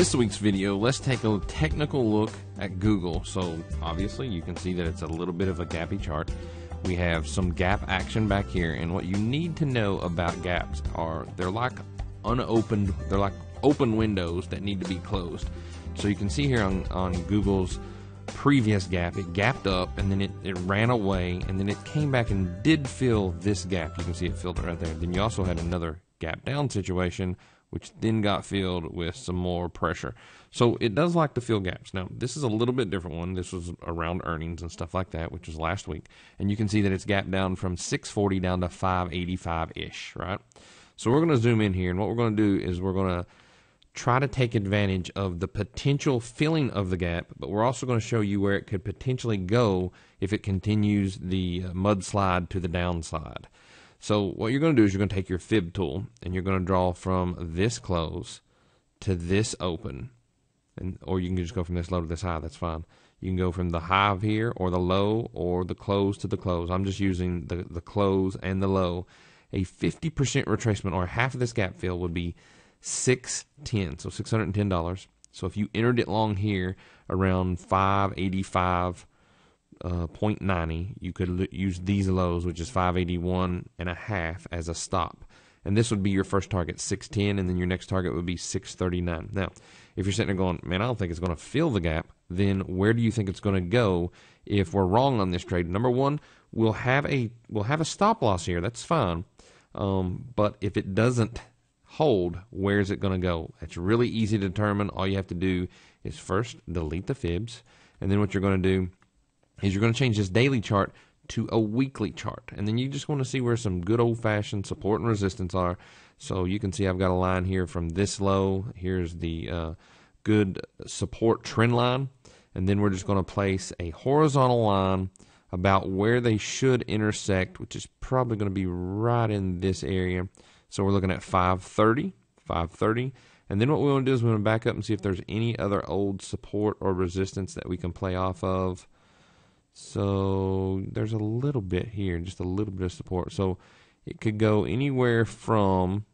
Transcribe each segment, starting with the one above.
this week's video, let's take a technical look at Google. So obviously you can see that it's a little bit of a gappy chart. We have some gap action back here, and what you need to know about gaps are they're like unopened, they're like open windows that need to be closed. So you can see here on Google's previous gap, it gapped up and then it ran away, and then it came back and did fill this gap. You can see it filled it right there. Then you also had another gap down situation, which then got filled with some more pressure. So it does like to fill gaps. Now, this is a little bit different one. This was around earnings and stuff like that, which was last week. And you can see that it's gapped down from 640 down to 585-ish, right? So we're going to zoom in here, and what we're going to do is we're going to try to take advantage of the potential filling of the gap, but we're also going to show you where it could potentially go if it continues the mudslide to the downside. So what you're going to do is you're going to take your fib tool and you're going to draw from this close to this open, or you can just go from this low to this high. That's fine. You can go from the high of here or the low or the close to the close. I'm just using the close and the low. A 50% retracement or half of this gap fill would be $610, so $610. So if you entered it long here around 585.90, you could use these lows, which is 581.5 as a stop. And this would be your first target, 610, and then your next target would be 639. Now, if you're sitting there going, man, I don't think it's going to fill the gap, then where do you think it's going to go if we're wrong on this trade? Number one, we'll have a stop loss here. That's fine. But if it doesn't hold, where is it going to go? It's really easy to determine. All you have to do is first delete the fibs, and then what you're going to do is you're going to change this daily chart to a weekly chart, and then you just want to see where some good old-fashioned support and resistance are. So you can see I've got a line here from this low. Here's the good support trend line, and then we're just going to place a horizontal line about where they should intersect, which is probably going to be right in this area. So we're looking at 530, and then what we want to do is we want to back up and see if there's any other old support or resistance that we can play off of. So there's a little bit here, just a little bit of support. So it could go anywhere from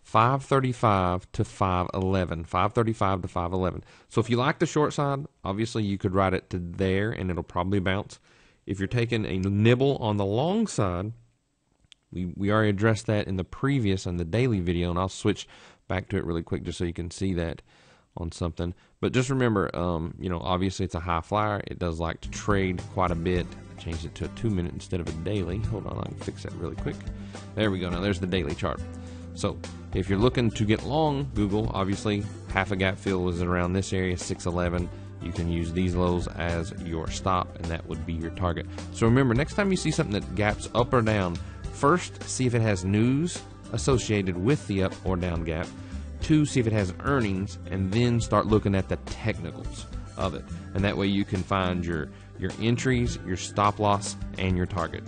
535 to 511, 535 to 511. So if you like the short side, obviously you could ride it to there and it'll probably bounce. If you're taking a nibble on the long side, we already addressed that in the previous and the daily video, and I'll switch back to it really quick just so you can see that on something. But just remember, obviously it's a high flyer. It does like to trade quite a bit. I changed it to a 2-minute instead of a daily. Hold on, I can fix that really quick. There we go. Now there's the daily chart. So if you're looking to get long Google, obviously half a gap fill is around this area, 611. You can use these lows as your stop, and that would be your target. So remember, next time you see something that gaps up or down, first, see if it has news associated with the up or down gap. 2, see if it has earnings, and then start looking at the technicals of it. And that way you can find your entries, your stop loss, and your target.